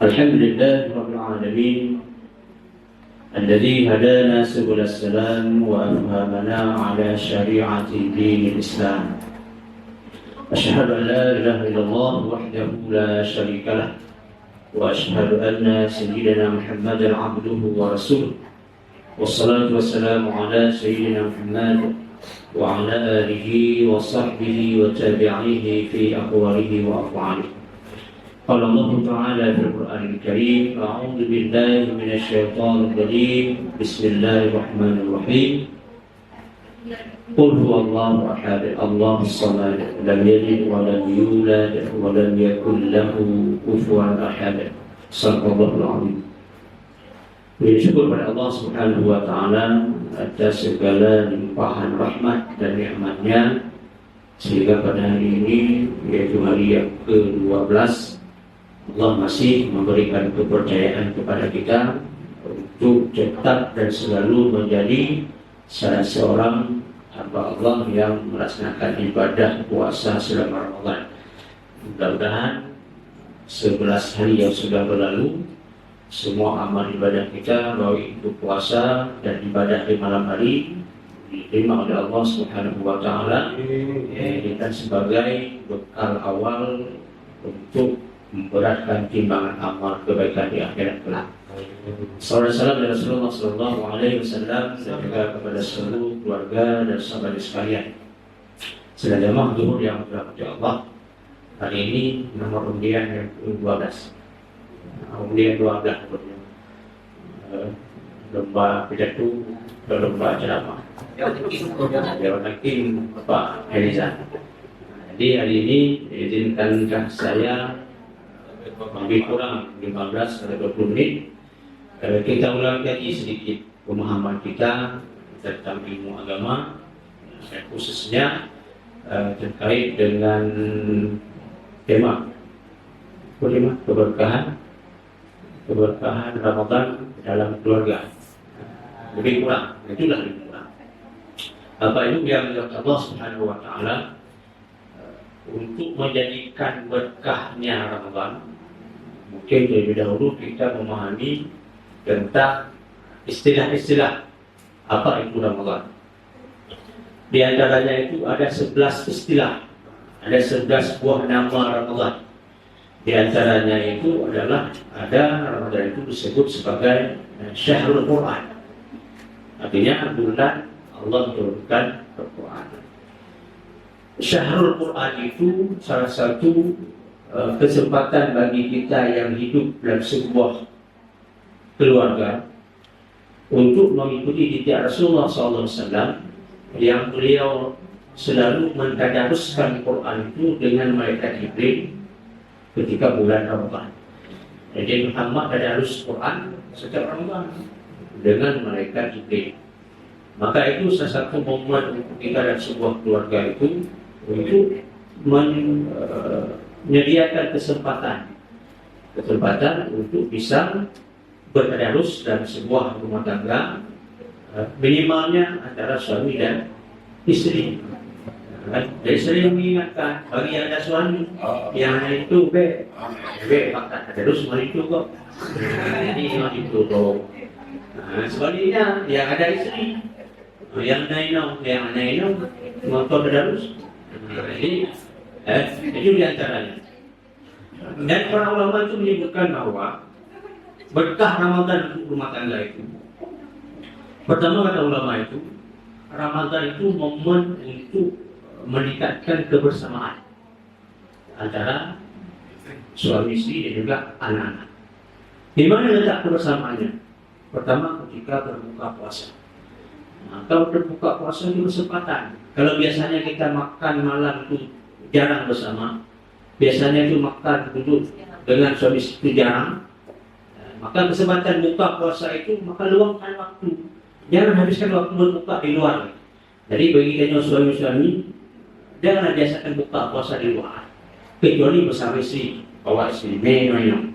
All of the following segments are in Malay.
الحمد لله رب العالمين الذي هدانا سبل السلام وأفهمنا على شريعة دين الإسلام. أشهد أن لا إله إلا الله وحده لا شريك له، وأشهد أن سيدنا محمدا عبده ورسوله، والصلاة والسلام على سيدنا محمد وعلى آله وصحبه وتابعيه في أقواله وأفعاله. قال الله تعالى في القرآن الكريم: أعوذ بالله من الشيطان الرجيم، بسم الله الرحمن الرحيم. قل هو الله أحد الله الصمد لم يلد ولم يولد ولم يكن له كفوا أحد. صدق الله العظيم. Bersyukur pada Allah Subhanahu wa Ta'ala atas segala limpahan rahmat dan nikmatnya, sehingga pada hari ini, yaitu hari yang ke-12, Allah masih memberikan kepercayaan kepada kita untuk tetap dan selalu menjadi salah seorang hamba Allah yang melaksanakan ibadah puasa selama Ramadan. Mudah-mudahan 11 hari yang sudah berlalu, semua amal ibadah kita, baik itu puasa dan ibadah di malam hari, diterima oleh Allah Subhanahu wa Ta'ala, dan sebagai bekal awal untuk memberatkan timbangan amal kebaikan di akhirat kelak. Salam dari Rasulullah Sallallahu Alaihi Wasallam dan juga kepada seluruh keluarga dan sahabat sekalian. Sedang jamaah zuhur yang dirahmati Allah, hari ini nomor undian yang ke-12. Undian 12 lomba pidato dan lomba ceramah. Dewan Hakim Pak Elizan. Jadi hari ini izinkankah saya lebih kurang 15 atau 20 menit kita ulang lagi sedikit pemahaman kita tentang ilmu agama, khususnya terkait dengan tema keberkahan Ramadan dalam keluarga. Lebih kurang, itulah lebih kurang. Bapak Ibu yang Allah Subhanahu wa Ta'ala, untuk menjadikan berkahnya Ramadan, mungkin lebih dahulu kita memahami tentang istilah-istilah apa itu Ramadan. Di antaranya itu ada 11 istilah, ada 11 buah nama Ramadan. Di antaranya itu adalah ada Ramadan itu disebut sebagai Syahrul Quran, artinya bulan Allah turunkan Al-Quran. Syahrul Quran itu salah satu kesempatan bagi kita yang hidup dalam sebuah keluarga untuk mengikuti didik Rasulullah SAW yang beliau selalu mentadaruskan Quran itu dengan malaikat Jibril ketika bulan Ramadan. Jadi Muhammad tadarus Quran setiap Ramadan dengan malaikat Jibril. Maka itu salah satu momen untuk kita dan sebuah keluarga itu untuk menyediakan kesempatan untuk bisa bertadarus dalam sebuah rumah tangga, minimalnya antara suami dan istri. Jadi sering mengingatkan bagi yang ada suami, yang ada itu maka tadarus malah itu kok. Jadi malah itu kok. Sebaliknya yang ada istri, yang ada motor tadarus. Jadi itu diantaranya. Dan para ulama itu menyebutkan bahwa berkah Ramadan untuk rumah tangga itu, pertama kata ulama itu, Ramadan itu momen untuk meningkatkan kebersamaan antara suami istri dan juga anak-anak. Di mana letak kebersamaannya? Pertama ketika berbuka puasa. Nah, kalau berbuka puasa itu kesempatan. Kalau biasanya kita makan malam itu jarang bersama, biasanya itu makan duduk dengan suami istri jarang, maka kesempatan buka puasa itu maka luangkan waktu. Jangan habiskan waktu berbuka di luar. Jadi bagi kita suami-suami, jangan biasakan buka puasa di luar, kecuali bersama istri, bawa istri minum.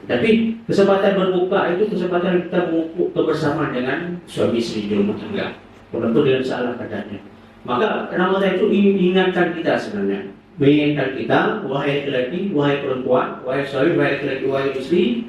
Tapi kesempatan berbuka itu kesempatan kita mengumpul kebersamaan dengan suami istri di rumah tangga, walaupun dengan salah keadaannya. Maka Ramadan itu ingatkan kita sebenarnya mengingatkan kita, wahai lelaki, wahai perempuan, wahai suami, wahai lelaki, wahai istri,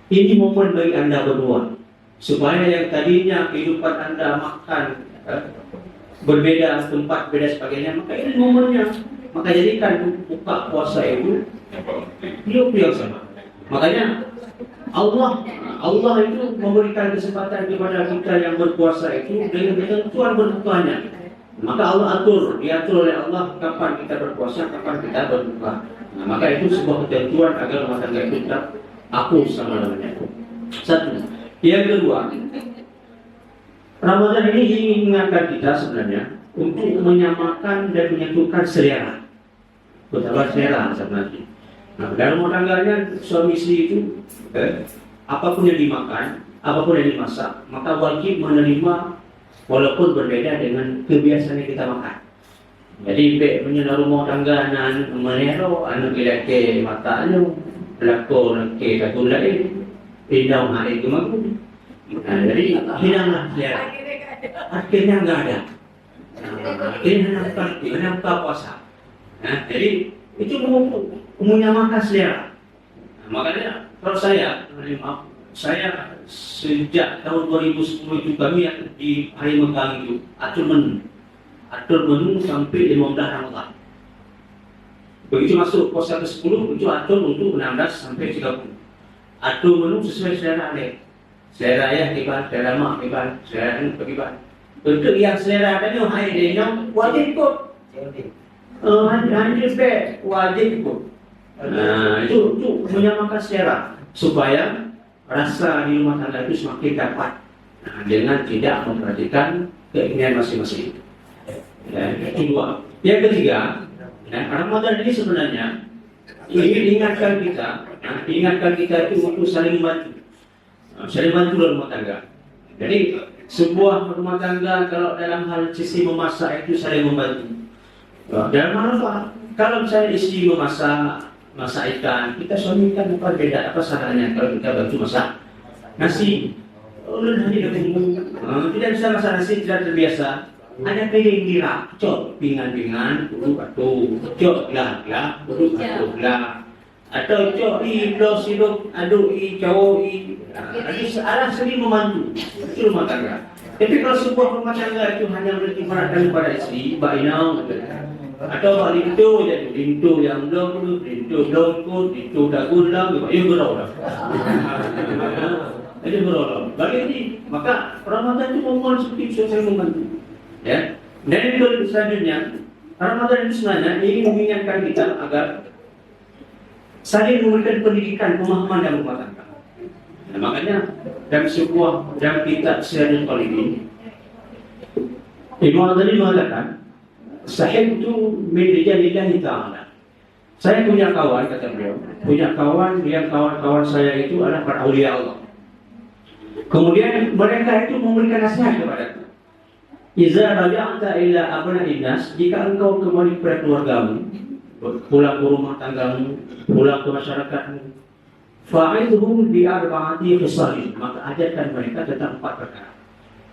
ini momen bagi anda berdua, supaya yang tadinya kehidupan anda makan berbeda tempat, beda sebagainya, maka ini momennya. Maka jadikan buka puasa itu yang sama. Makanya Allah itu memberikan kesempatan kepada kita yang berpuasa itu dengan ketentuan-ketentuannya. Maka Allah diatur oleh Allah kapan kita berpuasa, kapan kita berbuka. Nah, maka itu sebuah ketentuan agar rumah tangga itu tetap akur sama namanya. Satu. Yang kedua, Ramadan ini ingin mengingatkan kita sebenarnya untuk menyamakan dan menyatukan selera. Betapa selera sebenarnya. Nah, dalam rumah tangganya suami istri itu apapun yang dimakan, apapun yang dimasak, maka wajib menerima walaupun berbeda dengan kebiasaan yang kita makan. Jadi punya rumah tangga nan menero anu lelaki matanya lakon ke katun lain pindah hari itu maku. Nah, jadi hilanglah selera. Akhirnya enggak ada. Akhirnya nampak puasa. Nah, jadi itu menyamakan selera. Nah, makanya kalau saya sejak tahun 2010 itu kami yang di hari Megang itu atur menu sampai 15 Ramadan. Begitu masuk puasa ke-10 itu atur untuk 16 sampai 30. Atur menu sesuai selera ada. Selera ayah kibar, selera mak kibar, selera anak kibar. Untuk yang selera tadi hai dia wajib ikut. Hanya wajib ikut. Nah, itu menyamakan selera supaya rasa di rumah tangga itu semakin dapat dengan tidak memperhatikan keinginan masing-masing. Itu dua. Yang ketiga, Ramadan ini sebenarnya ingin ingatkan kita itu untuk saling bantu dalam rumah tangga. Jadi sebuah rumah tangga kalau dalam hal sisi memasak itu saling membantu. Dalam hal kalau misalnya istri masak ikan, kita suami kan apa beda apa salahnya kalau kita bantu masak nasi. Tidak bisa masak nasi, tidak terbiasa. Ada piring dirak, cok pingan-pingan, duduk atuh, cok gelah, duduk atuh gelah, atau cok hidup, aduk cowok, arah sering membantu itu rumah tangga. Tapi kalau sebuah rumah tangga itu hanya bertimpakan kepada istri, bainau, atau lintu jadi lintu yang belum ikut, lintu dah gulang, itu berolah. Jadi berolah. Bagi ini, maka Ramadan itu memohon seperti itu saya membantu. Ya. Dan itu selanjutnya, Ramadan itu sebenarnya ingin mengingatkan kita agar saling memberikan pendidikan pemahaman dalam rumah tangga. Nah, makanya dalam kitab Syiarul Qalibin, Imam Ghazali mengatakan, sahib itu min rijalillahi ta'ala. Saya punya kawan, kata beliau, yang kawan-kawan saya itu adalah para aulia Allah. Kemudian mereka itu memberikan nasihat kepada kita. Iza raja'ta ila abna'in nas, jika engkau kembali kepada keluargamu, pulang ke rumah tanggamu, pulang ke masyarakatmu, fa'idhum bi arba'ati khisalin, maka ajarkan mereka tentang 4 perkara.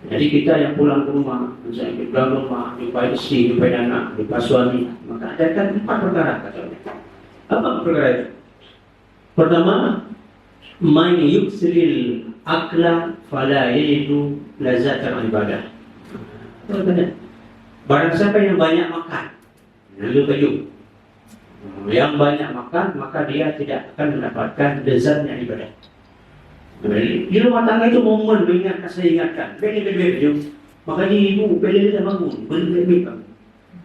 Jadi kita yang pulang ke rumah, misalnya kita pulang ke rumah, jumpa istri, jumpa anak, jumpa suami, maka ajarkan 4 perkara katanya. Apa perkara itu? Pertama, man yuksiril akla fala yajidu lazatan ibadah. Barang siapa yang banyak makan, yang banyak makan, maka dia tidak akan mendapatkan lezatnya ibadah. Di rumah tangga itu momen mengingatkan, saya ingatkan, beli, maka di ibu beli bangun, beli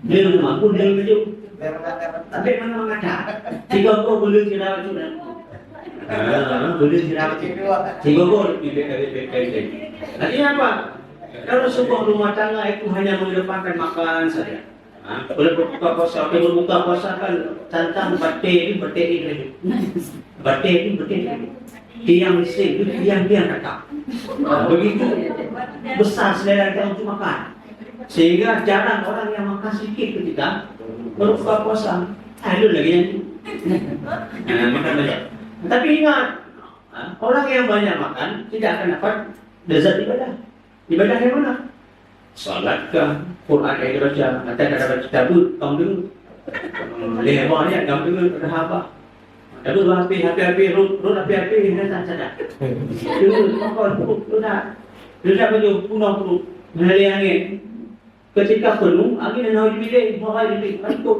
dia rumah pun beli, tapi mana mengata, jika kau beli tidak sudah, beli tidak, jika kau beli. Artinya apa? Kalau sebuah rumah tangga itu hanya mengedepankan makan saja, boleh berbuka puasa, berbuka puasa kan tantang batik ini, tiang listrik, tiang kata. Begitu besar selera kita untuk makan, sehingga jarang orang yang makan sedikit ketika berbuka puasa. Ada lagi yang makan banyak. Tapi ingat, orang yang banyak makan tidak akan dapat lezat ibadah. Ibadah yang mana? Salat kah? Quran yang dibaca? Atau ada baca tabut? Kamu dulu. Dia bawa ni gambar tu dah apa? Tapi happy road happy dah tak sadar. Dulu tu dah baju puno mengalir angin. Ketika penuh, angin yang harus dipilih, mahal dipilih, ikut.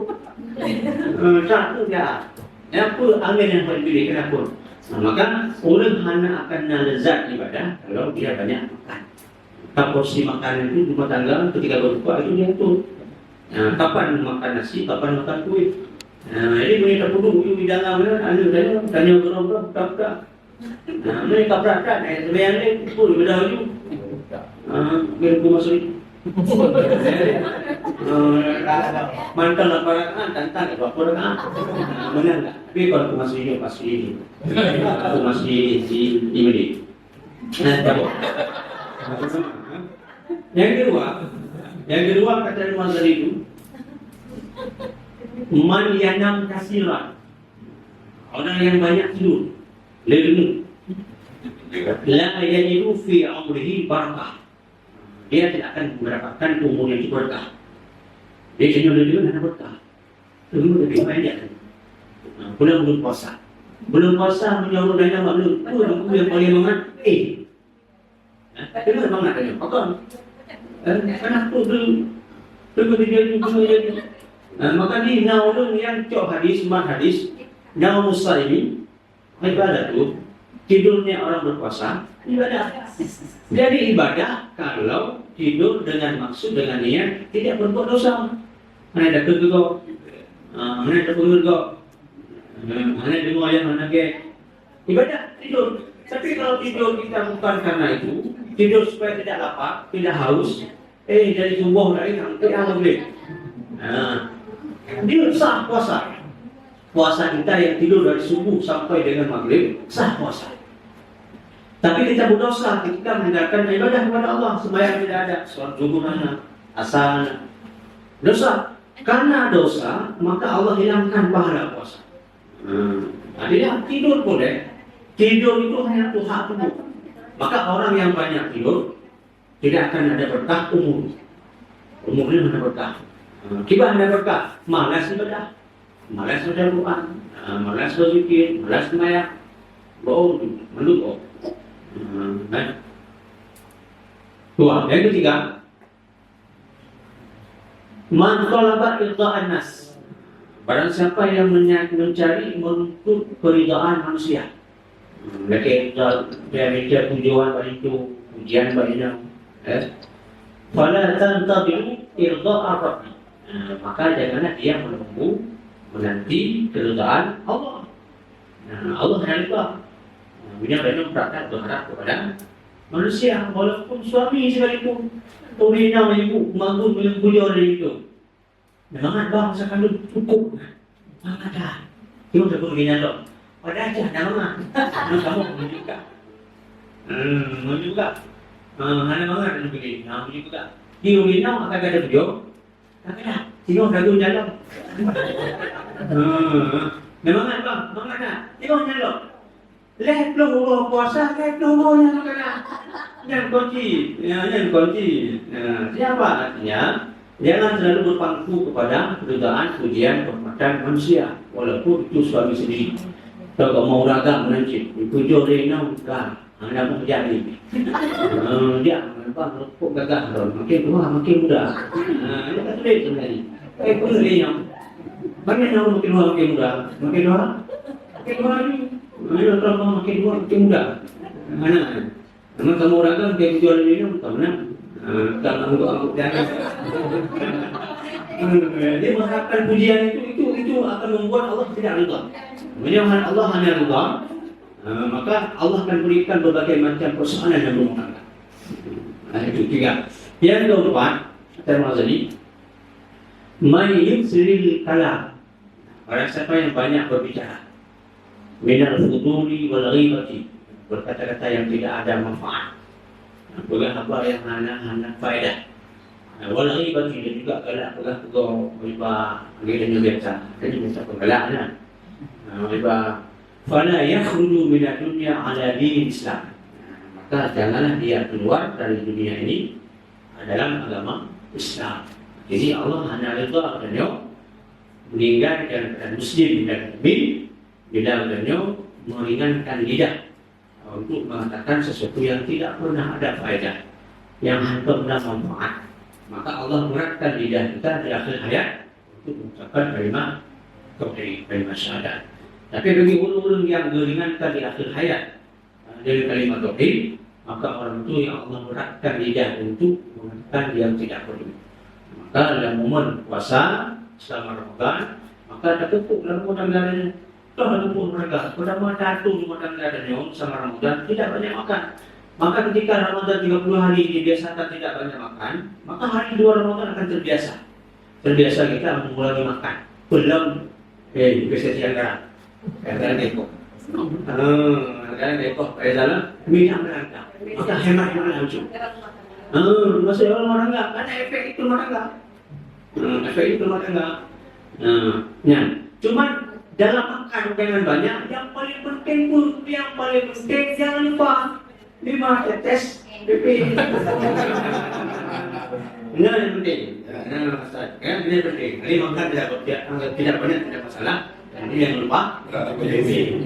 Satu dia. Apa angin yang harus dipilih, kenapa? Maka orang hanya akan lezat ibadah kalau dia banyak makan. Porsi makanan itu rumah tangga ketika berbuka itu dia tu. Kapan makan nasi, kapan makan kuih. Jadi mereka perlu di dalam mana, tanya berapa, buka. Mereka perhatian, sebenarnya ni pun berdahulu ju. Mereka masuk. Mantan laparan tantang apa orang benar tak? Tapi kalau aku masih hidup pasti aku masih di ini. Yang kedua kata Imam Ghazali itu man yanam kasiran, orang yang banyak tidur lelemu la yajidu fi umrihi barakah, dia tidak akan mendapatkan umur yang berkah. Dia jenuh dulu ada berkah. Dulu lebih banyak. Belum puasa. Belum puasa menyuruh dana maklum. Itu yang paling semangat. Kenapa semangat tanya? Apa? Kenapa dulu dia jadi. Maka di naulun yang cok hadis, mat hadis, naul muslimin ibadah tu tidurnya orang berpuasa ibadah. Jadi ibadah kalau tidur dengan maksud dengan niat tidak berbuat dosa. Mana ada kegugau, mana ada pengurgau, mana ada moyang, mana ke ibadah tidur. Tapi kalau tidur kita bukan karena itu, tidur supaya tidak lapar, tidak haus, dari subuh dari tidak boleh. Dia sah puasa. Puasa kita yang tidur dari subuh sampai dengan maghrib sah puasa. Tapi kita berdosa ketika meninggalkan ibadah kepada Allah. Sembahyang tidak ada, sholat zuhur mana, asar dosa. Karena dosa maka Allah hilangkan pahala puasa. Dia tidur boleh. Tidur itu hanya hak tubuh. Maka orang yang banyak tidur tidak akan ada berkah umur. Umurnya ada berkah. Kibah ada berkah. Malas ibadah, malas baca Quran, malas berzikir, malas sembahyang, bau meluk. Dua. Yang ketiga, man talaba irda'an nas. Barang siapa yang mencari menuntut keridaan manusia. Mereka dia tujuan bagi itu, ujian baginya. Fala tantadiru irda'a rabbi. Maka janganlah dia menanti keridaan Allah. Allah yang lupa. Punya banyak praktek berharap kepada manusia, walaupun suami sekalipun. Tuminam ibu, manggung dengan beliau dari itu. Memang bang, sekarang cukup. Mana dah? Kita sudah begini dok. Pada aja, nama. Kamu menunjukkan. Menunjukkan. Mana mana ada begini. Menunjukkan. Di Ulinam akan ada beliau. Tak ada. Tengok dagu jalan. Memang bang, mana? Tengok jalan. Leh peluru puasa, leh peluru yang kena. Yang kunci. Siapa artinya? Jangan selalu berpangku kepada kedudukan, pujian, kehormatan manusia, walaupun itu suami sendiri. Kalau mau ragam nanti, tujuh rena bukan, anda mau jadi. Dia bang, kok gagah dong? Makin tua, makin muda. Ini tak sulit sebenarnya. Pun dia banyak yang makin tua, makin muda, makin tua ni. Ayo orang makin tua, makin muda. Mana? Memang kamu ragam dia jual ini, tak mana? Kalau untuk angkut jangan. Dia mengharapkan pujian itu akan membuat Allah tidak ridha. Menyamakan Allah hanya ridha, maka Allah akan berikan berbagai macam persoalan yang berumah tangga. Itu tiga. Yang keempat, kata Al-Ghazali, man yusril kalam. Orang siapa yang banyak berbicara, minal fuduli wal ghibati, berkata-kata yang tidak ada manfaat. Pegang apa yang hana faedah. Wal ghibati dan juga galak pegang riba, dia biasa. Dia biasa penggalaknya. Riba fala yakhruju min ad-dunya ala din Islam. Maka janganlah dia keluar dari dunia ini dalam agama Islam. Jadi Allah hanya ridha katanya meninggal dalam keadaan muslim dan mukmin bila beliau meringankan lidah untuk mengatakan sesuatu yang tidak pernah ada faedah, yang hanya pernah manfaat. Maka Allah beratkan lidah kita di akhir hayat untuk mengucapkan kalimat tauhid, kalimat syahadat. Tapi bagi orang-orang yang meringankan di akhir hayat dari kalimat tauhid, maka orang itu yang Allah beratkan lidah untuk mengatakan yang tidak perlu. Maka dalam momen puasa selama Ramadan, maka tertutup dalam tanggalnya. Toh pun mereka pada mata di tanggalnya sama Ramadan tidak banyak makan. Maka ketika Ramadan 30 hari dibiasakan tidak banyak makan, maka hari 2 Ramadan akan terbiasa. Terbiasa kita mengulangi makan. Belum investasi anggaran. Anggaran dekok. Anggaran dekok. Dalam minyak berangkat. Maka hemat langsung. Maksudnya orang enggak, karena efek itu rumah tangga. Efek itu rumah tangga. Cuman dalam makan dengan banyak, yang paling penting jangan lupa 5 tetes pipi. Ini yang penting. Ini penting. Ini makan tidak banyak tidak masalah. Ini yang lupa pipi.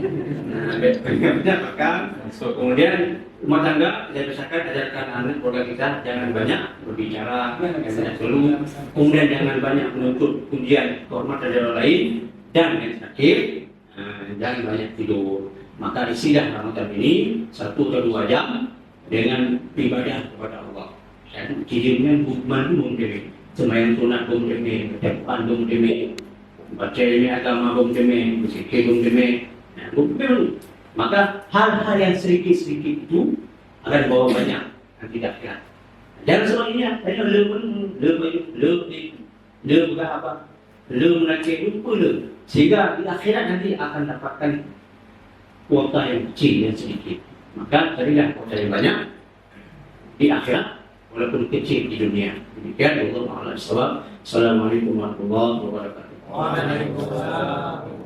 Banyak makan. Kemudian rumah tangga saya biasakan ajarkan anak keluarga kita jangan banyak berbicara, jangan banyak keluh. Kemudian jangan banyak menuntut pujian kehormatan dari orang lain. Dan yang terakhir, jangan banyak tidur. Maka isilah Ramadan ini 1 atau 2 jam dengan ibadah kepada Allah. Dan tidurnya bukan demi sembahyang sunat pun demi, berjamaah pun demi, baca ilmu agama pun demi, berzikir pun demi. Bukan. Maka hal-hal yang sedikit-sedikit itu akan bawa banyak yang tidak kira. Jangan semuanya, hanya le bukan apa, le menakik lupa le. Sehingga di akhirat nanti akan dapatkan kuota yang kecil, yang sedikit. Maka carilah kuota yang banyak di akhirat, walaupun kecil di dunia. Demikian Allah Ta'ala. Assalamualaikum warahmatullahi wabarakatuh. Waalaikumsalam.